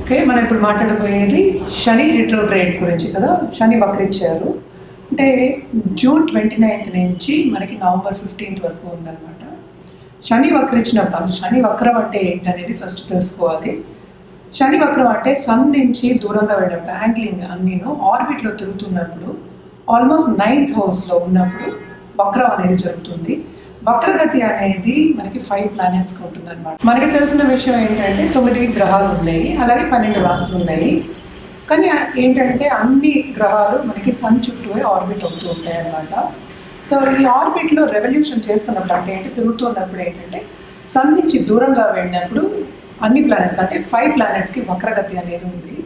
Okay, మనం ఇప్పుడు మాట్లాడబోయేది శని retrograde గురించి కదా. శని వక్రించారు అంటే జూన్ 29 నుంచి మనకి నవంబర్ 15 వరకు ఉందన్నమాట. శని వక్రించినప్పుడు అసలు శని వక్రం అంటే ఏంటనేది ఫస్ట్ తెలుసుకోవాలి. శని వక్రం అంటే సన్ నుంచి దూరంగా వెళ్ళినప్పుడు, యాంగ్లింగ్ అన్నీను ఆర్బిట్లో తిరుగుతున్నప్పుడు, ఆల్మోస్ట్ 9th హౌస్లో ఉన్నప్పుడు వక్రం అనేది జరుగుతుంది. వక్రగతి అనేది మనకి 5 ప్లానెట్స్కి ఉంటుంది అనమాట. మనకి తెలిసిన విషయం ఏంటంటే 9 గ్రహాలు ఉన్నాయి, అలాగే 12 రాశులు ఉన్నాయి. కానీ ఏంటంటే అన్ని గ్రహాలు మనకి సన్ చుట్టూ ఆర్బిట్ అవుతూ ఉంటాయి అన్నమాట. సో ఈ ఆర్బిట్లో రెవల్యూషన్ చేస్తున్నప్పుడు అంటే ఏంటి, తిరుగుతున్నప్పుడు ఏంటంటే సన్ నుంచి దూరంగా వెళ్ళినప్పుడు అన్ని ప్లానెట్స్ అంటే 5 ప్లానెట్స్కి వక్రగతి అనేది ఉంది.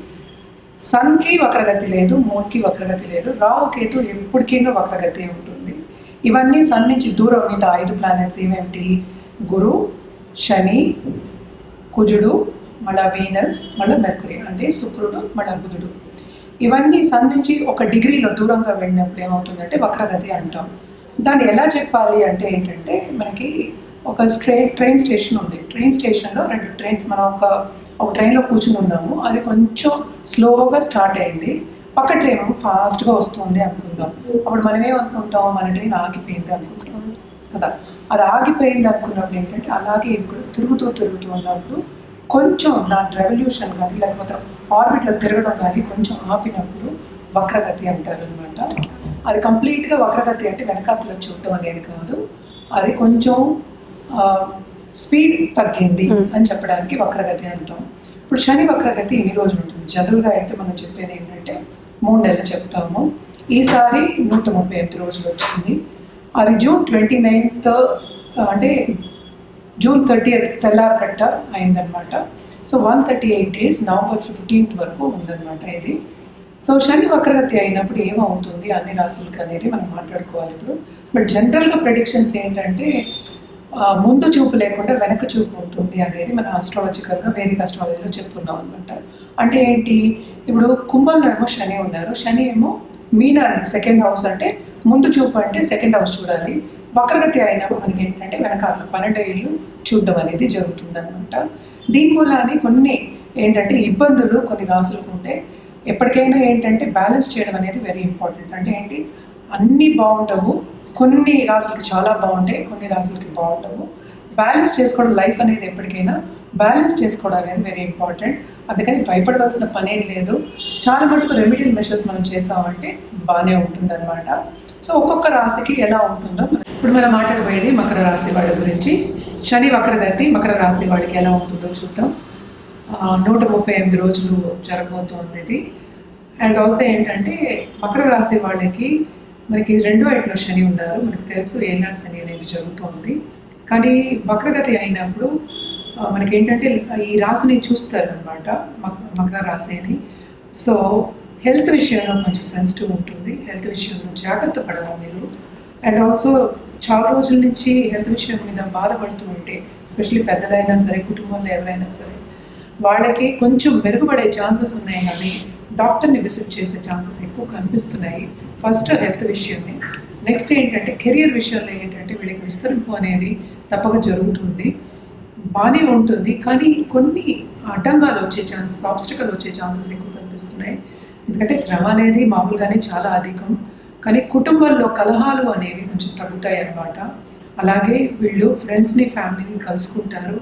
సన్కి వక్రగతి లేదు, మూన్కి వక్రగతి లేదు, రాహుకేతు ఎప్పటికైనా వక్రగతి ఉంటుంది. ఇవన్నీ సన్ నుంచి దూరం మిగతా 5 ప్లానెట్స్ ఏమేమిటి, గురు, శని, కుజుడు, మళ్ళీ వీనస్, మళ్ళీ మెర్కురీ అంటే శుక్రుడు, మళ్ళీ బుధుడు. ఇవన్నీ సన్ నుంచి 1 డిగ్రీలో దూరంగా వెళ్ళినప్పుడు ఏమవుతుందంటే వక్రగతి అంటాం. దాన్ని ఎలా చెప్పాలి అంటే ఏంటంటే, మనకి ఒక ట్రైన్ స్టేషన్ ఉంది. ట్రైన్ స్టేషన్లో 2 ట్రైన్స్, మనం ఒక ట్రైన్లో కూర్చుని ఉన్నాము, అది కొంచెం స్లోగా స్టార్ట్ అయింది, పక్క ట్రైన్ ఫాస్ట్గా వస్తుంది అనుకుందాం. అప్పుడు మనం ఏమనుకుంటాం, మన ట్రైన్ ఆగిపోయింది అనుకుంటాం కదా. అది ఆగిపోయింది అనుకున్నప్పుడు ఏంటంటే అలాగే ఇవి కూడా తిరుగుతూ ఉన్నప్పుడు కొంచెం దాని రెవల్యూషన్ కానీ లేకపోతే ఆర్బిట్లో తిరగడం కానీ కొంచెం ఆపినప్పుడు వక్రగతి అంటారు అనమాట. అది కంప్లీట్గా వక్రగతి అంటే వెనకాతలో చూడటం అనేది కాదు, అది కొంచెం స్పీడ్ తగ్గింది అని చెప్పడానికి వక్రగతి అంటాం. ఇప్పుడు శని వక్రగతి ఎన్ని రోజులు ఉంటుంది? జనరల్గా అయితే మనం చెప్పేది ఏంటంటే 3 నెలలు చెప్తాము. ఈసారి 138 రోజులు వచ్చింది. అది జూన్ 29 అంటే జూన్ 30 తెల్లారకట్ట అయిందనమాట. సో 138 డేస్ నవంబర్ 15 వరకు ఉందన్నమాట ఇది. సో శని వక్రగతి అయినప్పుడు ఏమవుతుంది అన్ని రాశులకి అనేది మనం మాట్లాడుకోవాలి ఇప్పుడు. బట్ జనరల్గా ప్రెడిక్షన్స్ ఏంటంటే ముందు చూపు లేకుండా వెనక చూపు ఉంటుంది అనేది మన ఆస్ట్రాలజికల్గా వేదిక ఆస్ట్రాలజీలో చెప్పుకున్నాం అనమాట. అంటే ఏంటి, ఇప్పుడు కుంభంలో ఏమో శని ఉన్నారు, శని ఏమో మీనాన్ని 2nd హౌస్ అంటే ముందు చూపు అంటే 2nd హౌస్ చూడాలి. వక్రగతి అయినప్పుడు మనకి ఏంటంటే వెనకాల 12 ఏళ్ళు చూడడం అనేది జరుగుతుందన్నమాట. దీని మూలాన్ని కొన్ని ఏంటంటే ఇబ్బందులు కొన్ని రాసులకు ఉంటే ఎప్పటికైనా ఏంటంటే బ్యాలెన్స్ చేయడం అనేది వెరీ ఇంపార్టెంట్. అంటే ఏంటి, అన్నీ బాగుండవు, కొన్ని రాసులకి చాలా బాగుంటాయి, కొన్ని రాసులకి బాగుండవు. బ్యాలెన్స్ చేసుకోవడం లైఫ్ అనేది ఎప్పటికైనా బ్యాలెన్స్ చేసుకోవడం అనేది వెరీ ఇంపార్టెంట్. అందుకని భయపడవలసిన పనేం లేదు. చాలా మటుకు రెమెడియల్ మెషర్స్ మనం చేసామంటే బాగానే ఉంటుందన్నమాట. సో ఒక్కొక్క రాశికి ఎలా ఉంటుందో ఇప్పుడు మనం మాట్లాడబోయేది మకర రాశి వాళ్ళ గురించి. శని వక్రగతి మకర రాశి వాడికి ఎలా ఉంటుందో చూద్దాం. 138 రోజులు జరగబోతోంది ఇది. అండ్ ఆల్సో ఏంటంటే మకర రాశి వాళ్ళకి మనకి 2వ ఇంట్లో శని ఉన్నారు, మనకి తెలుసు ఏలినాటి శని అనేది జరుగుతుంది. కానీ వక్రగతి అయినప్పుడు మనకి ఏంటంటే ఈ రాశిని చూస్తారు అనమాట, మకర రాశిని. సో హెల్త్ విషయంలో కొంచెం సెన్సిటివ్ ఉంటుంది, హెల్త్ విషయంలో జాగ్రత్త పడాలి మీరు. అండ్ ఆల్సో చాలా రోజుల నుంచి హెల్త్ విషయం మీద బాధపడుతూ ఉంటే, ఎస్పెషల్లీ పెద్దలైనా సరే కుటుంబంలో ఎవరైనా సరే, వాళ్ళకి కొంచెం మెరుగుపడే ఛాన్సెస్ ఉన్నాయి, కానీ డాక్టర్ని విజిట్ చేసే ఛాన్సెస్ ఎక్కువ కనిపిస్తున్నాయి. ఫస్ట్ హెల్త్ విషయమే. నెక్స్ట్ ఏంటంటే కెరియర్ విషయంలో ఏంటంటే వీళ్ళకి విస్తరింపు అనేది తప్పక జరుగుతుంది, బాగానే ఉంటుంది, కానీ కొన్ని అడ్డంగాలు వచ్చే ఛాన్సెస్, ఆబ్స్టికల్ వచ్చే ఛాన్సెస్ ఎక్కువ కనిపిస్తున్నాయి. ఎందుకంటే శ్రమ అనేది మామూలుగానే చాలా అధికం, కానీ కుటుంబంలో కలహాలు అనేవి కొంచెం తగ్గుతాయి అన్నమాట. అలాగే వీళ్ళు ఫ్రెండ్స్ని ఫ్యామిలీని కలుసుకుంటారు,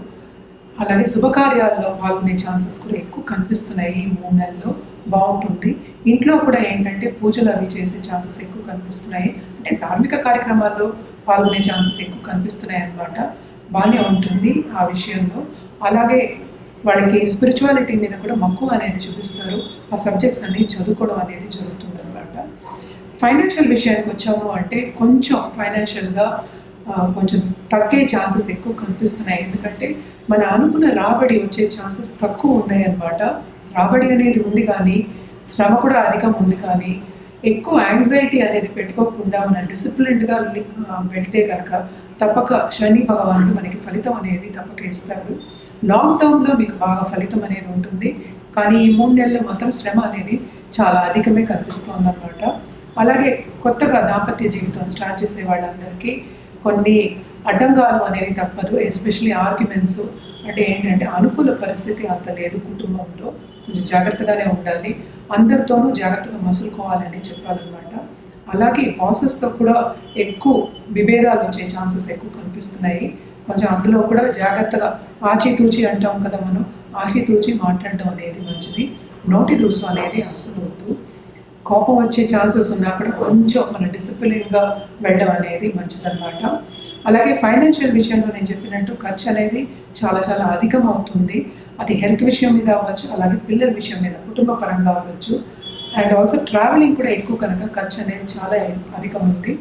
అలాగే శుభకార్యాల్లో పాల్గొనే ఛాన్సెస్ కూడా ఎక్కువ కనిపిస్తున్నాయి. ఈ 3 నెలల్లో బాగుంటుంది. ఇంట్లో కూడా ఏంటంటే పూజలు అవి చేసే ఛాన్సెస్ ఎక్కువ కనిపిస్తున్నాయి, అంటే ధార్మిక కార్యక్రమాల్లో పాల్గొనే ఛాన్సెస్ ఎక్కువ కనిపిస్తున్నాయి అన్నమాట. బాగానే ఉంటుంది ఆ విషయంలో. అలాగే వాళ్ళకి స్పిరిచువాలిటీ మీద కూడా మక్కువ అనేది చూపిస్తారు, ఆ సబ్జెక్ట్స్ అన్ని చదువుకోవడం అనేది జరుగుతుంది అన్నమాట. ఫైనాన్షియల్ విషయానికి వచ్చాము అంటే కొంచెం ఫైనాన్షియల్గా కొంచెం తగ్గే ఛాన్సెస్ ఎక్కువ కనిపిస్తున్నాయి. ఎందుకంటే మన అనుకున్న రాబడి వచ్చే ఛాన్సెస్ తక్కువ ఉన్నాయి అన్నమాట. రాబడి అనేది ఉంది కానీ శ్రమ కూడా అధికం ఉంది, కానీ ఎక్కువ యాంగ్జైటీ అనేది పెట్టుకోకుండా మనం డిసిప్లిన్డ్గా వెళ్తే కనుక తప్పక శని భగవానుడు మనకి ఫలితం అనేది తప్పక ఇస్తాడు. లాంగ్ టర్మ్లో మీకు బాగా ఫలితం అనేది ఉంటుంది, కానీ ఈ 3 నెలలు మాత్రం శ్రమ అనేది చాలా అధికమే కనిపిస్తుంది అన్నమాట. అలాగే కొత్తగా దాంపత్య జీవితం స్టార్ట్ చేసే వాళ్ళందరికీ కొన్ని అడ్డంగాలు అనేవి తప్పదు, ఎస్పెషలీ ఆర్గ్యుమెంట్స్ అంటే ఏంటంటే అనుకూల పరిస్థితి అంత లేదు కుటుంబంలో, కొంచెం జాగ్రత్తగానే ఉండాలి, అందరితోనూ జాగ్రత్తగా మసులుకోవాలని చెప్పాలన్నమాట. అలాగే బాసెస్తో కూడా ఎక్కువ విభేదాలు వచ్చే ఛాన్సెస్ ఎక్కువ కనిపిస్తున్నాయి. కొంచెం అందులో కూడా జాగ్రత్తగా ఆచితూచి అంటాం కదా మనం, ఆచితూచి మాట్లాడడం అనేది మంచిది. నోటి దూసు అనేది అస్సలు వద్దు. కోపం వచ్చే ఛాన్సెస్ ఉన్నా కూడా కొంచెం మన డిసిప్లిన్గా వెళ్ళడం అనేది మంచిదన్నమాట. అలాగే ఫైనాన్షియల్ విషయంలో నేను చెప్పినట్టు ఖర్చు అనేది చాలా చాలా అధికం అవుతుంది. అది హెల్త్ విషయం మీద అవ్వచ్చు, అలాగే పిల్లల విషయం మీద కుటుంబ పరంగా అవ్వచ్చు. అండ్ ఆల్సో ట్రావెలింగ్ కూడా ఎక్కువ కనుక ఖర్చు అనేది చాలా అధికం ఉంది.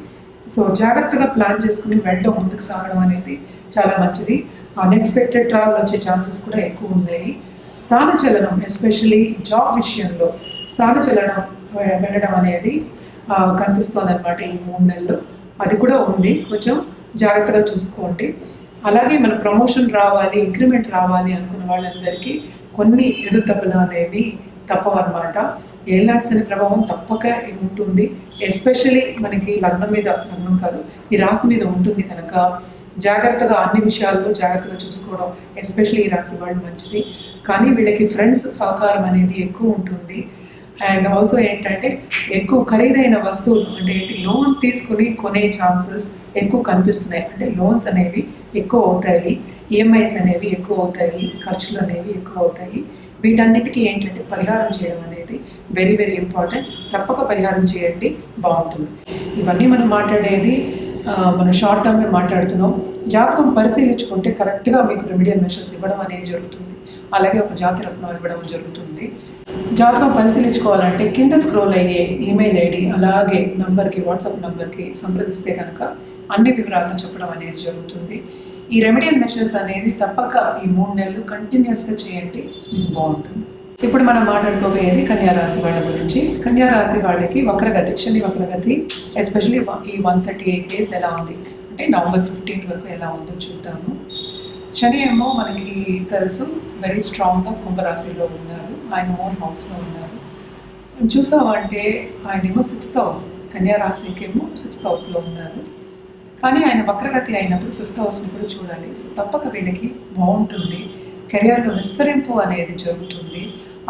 సో జాగ్రత్తగా ప్లాన్ చేసుకుని వెళ్ళడం, ముందుకు సాగడం అనేది చాలా మంచిది. అన్ఎక్స్పెక్టెడ్ ట్రావెల్ వచ్చే ఛాన్సెస్ కూడా ఎక్కువ ఉన్నాయి. స్థానచలనం, ఎస్పెషలీ జాబ్ విషయంలో స్థానచలనం వెళ్ళడం అనేది కనిపిస్తుంది అనమాట ఈ 3 నెలలు. అది కూడా ఉంది, కొంచెం జాగ్రత్తగా చూసుకోండి. అలాగే మన ప్రమోషన్ రావాలి, ఇంక్రిమెంట్ రావాలి అనుకున్న వాళ్ళందరికీ కొన్ని ఎదురుదెబ్బలు అనేవి తప్పవన్నమాట. ఏలినాటి శని ప్రభావం తప్పక ఉంటుంది. ఎస్పెషలీ మనకి లగ్నం కాదు, ఈ రాశి మీద ఉంటుంది కనుక జాగ్రత్తగా అన్ని విషయాల్లో జాగ్రత్తగా చూసుకోవడం ఎస్పెషలీ ఈ రాశి వాళ్ళు మంచిది. కానీ వీళ్ళకి ఫ్రెండ్స్ సహకారం అనేది ఎక్కువ ఉంటుంది. అండ్ ఆల్సో ఏంటంటే ఎక్కువ ఖరీదైన వస్తువులు, అంటే లోన్ తీసుకుని కొనే ఛాన్సెస్ ఎక్కువ కనిపిస్తున్నాయి. అంటే లోన్స్ అనేవి ఎక్కువ అవుతాయి, ఈఎంఐస్ అనేవి ఎక్కువ అవుతాయి, ఖర్చులు అనేవి ఎక్కువ అవుతాయి. వీటన్నిటికీ ఏంటంటే పరిహారం చేయడం అనేది వెరీ వెరీ ఇంపార్టెంట్. తప్పక పరిహారం చేయండి, బాగుంటుంది. ఇవన్నీ మనం మాట్లాడేది మన షార్ట్ టర్మ్లో మాట్లాడుతున్నాం. జాతకం పరిశీలించుకుంటే కరెక్ట్గా మీకు రెమెడియల్ మెషర్స్ ఇవ్వడం అనేది జరుగుతుంది. అలాగే ఒక జాతి రత్నం ఇవ్వడం జరుగుతుంది. జాతకం పరిశీలించుకోవాలంటే కింద స్క్రోల్ అయ్యే ఈమెయిల్ ఐడి అలాగే నంబర్కి, వాట్సాప్ నంబర్కి సంప్రదిస్తే కనుక అన్ని వివరాలను చెప్పడం అనేది జరుగుతుంది. ఈ రెమెడియల్ మెషర్స్ అనేది తప్పక ఈ 3 నెలలు కంటిన్యూస్గా చేయండి, మీకు బాగుంటుంది. ఇప్పుడు మనం మాట్లాడుకోబోయేది కన్యారాశి వాళ్ళ గురించి. కన్యారాశి వాళ్ళకి వక్రగతి, శని వక్రగతి ఎస్పెషలీ ఈ 138 డేస్ ఎలా ఉంది అంటే నవంబర్ 15 వరకు ఎలా ఉందో చూద్దాము. శని ఏమో మనకి తెలుసు వెరీ స్ట్రాంగ్గా కుంభరాశిలో ఉన్నారు, ఆయన ఓన్ హౌస్లో ఉన్నారు. చూసామంటే ఆయనేమో 6th హౌస్, కన్యారాశికేమో 6th హౌస్లో ఉన్నారు. కానీ ఆయన వక్రగతి అయినప్పుడు 5th హౌస్ని కూడా చూడాలి. సో తప్పక వీళ్ళకి బాగుంటుంది, కెరియర్లో విస్తరింపు అనేది జరుగుతుంది.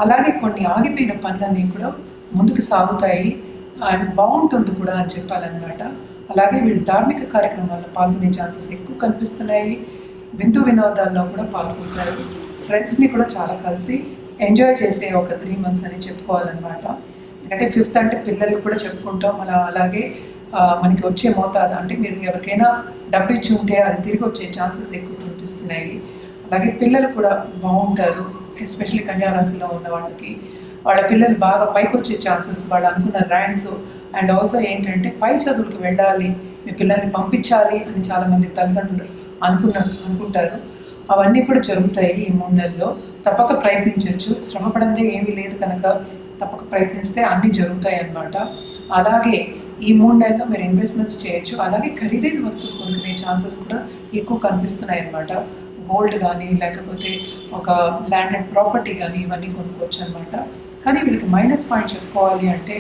అలాగే కొన్ని ఆగిపోయిన పనులన్నీ కూడా ముందుకు సాగుతాయి అండ్ బాగుంటుంది కూడా అని చెప్పాలన్నమాట. అలాగే వీళ్ళు ధార్మిక కార్యక్రమాల్లో పాల్గొనే ఛాన్సెస్ ఎక్కువ కనిపిస్తున్నాయి. విందు వినోదాల్లో కూడా పాల్గొంటారు. ఫ్రెండ్స్ని కూడా చాలా కలిసి ఎంజాయ్ చేసే ఒక 3 months అని చెప్పుకోవాలన్నమాట. ఎందుకంటే 5th అంటే పిల్లలకి కూడా చెప్పుకుంటాం. అలాగే మనకి వచ్చే మోతాదు, అంటే మీరు ఎవరికైనా డబ్బు ఇచ్చి ఉంటే అది తిరిగి వచ్చే ఛాన్సెస్ ఎక్కువ కనిపిస్తున్నాయి. అలాగే పిల్లలు కూడా బాగుంటారు, ఎస్పెషల్లీ కన్యారాశిలో ఉన్న వాళ్ళకి వాళ్ళ పిల్లలు బాగా పైకి వచ్చే ఛాన్సెస్, వాళ్ళు అనుకున్న ర్యాంక్స్. అండ్ ఆల్సో ఏంటంటే పై చదువులకు వెళ్ళాలి, మీ పిల్లల్ని పంపించాలి అని చాలామంది తల్లిదండ్రులు అనుకుంటారు. అవన్నీ కూడా జరుగుతాయి ఈ 3 నెలల్లో. తప్పక ప్రయత్నించవచ్చు, శ్రమపడందే ఏమీ లేదు కనుక తప్పక ప్రయత్నిస్తే అన్నీ జరుగుతాయి అన్నమాట. అలాగే ఈ 3 నెలల్లో మీరు ఇన్వెస్ట్మెంట్స్ చేయొచ్చు. అలాగే ఖరీదైన వస్తువులు కొనుక్కునే ఛాన్సెస్ కూడా ఎక్కువ కనిపిస్తున్నాయి అన్నమాట. గోల్డ్ కానీ లేకపోతే ఒక ల్యాండ్ అండ్ ప్రాపర్టీ కానీ ఇవన్నీ కొనుక్కోవచ్చు అనమాట. కానీ వీళ్ళకి మైనస్ పాయింట్ చెప్పుకోవాలి అంటే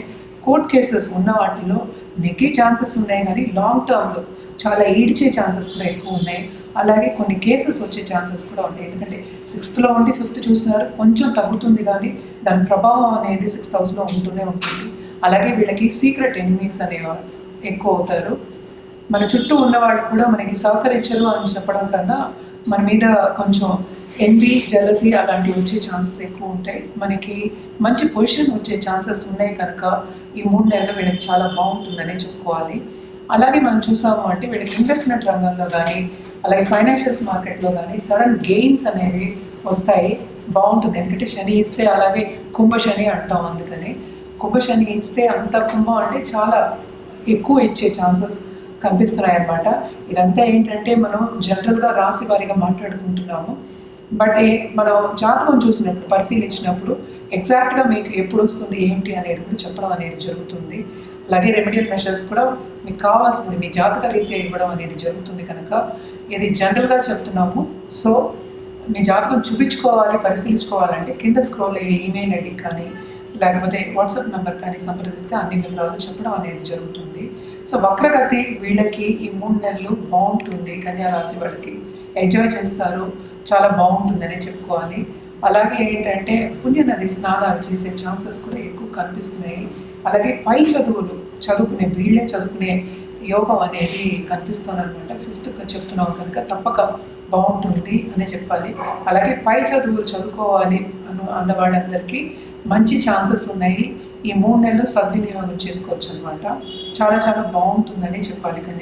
కోర్ట్ కేసెస్ ఉన్న వాటిలో నెగ్గే ఛాన్సెస్ ఉన్నాయి, కానీ లాంగ్ టర్మ్లో చాలా ఈడ్చే ఛాన్సెస్ కూడా ఎక్కువ ఉన్నాయి. అలాగే కొన్ని కేసెస్ వచ్చే ఛాన్సెస్ కూడా ఉంటాయి. ఎందుకంటే 6th ఉండి 5th చూస్తున్నారు, కొంచెం తగ్గుతుంది కానీ దాని ప్రభావం అనేది 6th హౌస్లో ఉంటూనే ఉంటుంది. అలాగే వీళ్ళకి సీక్రెట్ ఎనిమీస్ అనేవారు ఎక్కువ అవుతారు. మన చుట్టూ ఉన్నవాళ్ళు కూడా మనకి సహకరించరు అని చెప్పడం కన్నా మన మీద కొంచెం ఎన్వీ, జెలసీ అలాంటివి వచ్చే ఛాన్సెస్ ఎక్కువ ఉంటాయి. మనకి మంచి పొజిషన్ వచ్చే ఛాన్సెస్ ఉన్నాయి కనుక ఈ 3 నెలలు వీళ్ళకి చాలా బాగుంటుందనే చెప్పుకోవాలి. అలాగే మనం చూసాము అంటే వీళ్ళకి ఇన్వెస్ట్మెంట్ రంగంలో కానీ అలాగే ఫైనాన్షియల్స్ మార్కెట్లో కానీ సడన్ గెయిన్స్ అనేవి వస్తాయి, బాగుంటుంది. ఎందుకంటే శని ఇస్తే, అలాగే కుంభ శని అంటాం, అందుకని కుంభ శని ఇస్తే అంత కుంభం అంటే చాలా ఎక్కువ ఇచ్చే ఛాన్సెస్ కనిపిస్తున్నాయి అన్నమాట. ఇదంతా ఏంటంటే మనం జనరల్గా రాశి వారీగా మాట్లాడుకుంటున్నాము. బట్ మనం జాతకం చూసినప్పుడు, పరిశీలించినప్పుడు ఎగ్జాక్ట్గా మీకు ఎప్పుడు వస్తుంది ఏంటి అనేది కూడా చెప్పడం అనేది జరుగుతుంది. అలాగే రెమెడియల్ మెషర్స్ కూడా మీకు కావాల్సింది మీ జాతక రీత్యా ఇవ్వడం అనేది జరుగుతుంది కనుక ఇది జనరల్గా చెప్తున్నాము. సో మీ జాతకం చూపించుకోవాలి, పరిశీలించుకోవాలంటే కింద స్క్రోల్ అయ్యే ఈమెయిల్ ఐడి కానీ లేకపోతే వాట్సాప్ నెంబర్ కానీ సంప్రదిస్తే అన్ని వివరాలు చెప్పడం అనేది జరుగుతుంది. సో వక్రగతి వీళ్ళకి ఈ 3 నెలలు బాగుంటుంది. కన్యా రాశి వాళ్ళకి ఎంజాయ్ చేస్తారు, చాలా బాగుంటుందనే చెప్పుకోవాలి. అలాగే ఏంటంటే పుణ్యనది స్నానాలు చేసే ఛాన్సెస్ కూడా ఎక్కువ కనిపిస్తున్నాయి. అలాగే పై చదువులు చదువుకునే వీళ్ళే చదువుకునే యోగం అనేది కనిపిస్తుంది అనమాట. ఫిఫ్త్గా చెప్తున్నాం కనుక తప్పక బాగుంటుంది అనే చెప్పాలి. అలాగే పై చదువులు చదువుకోవాలి అన్న వాళ్ళందరికీ మంచి ఛాన్సెస్ ఉన్నాయి. ఈ 3 నెలలు సద్వినియోగం చేసుకోవచ్చు అనమాట. చాలా చాలా బాగుంటుందని చెప్పాలి కన్యా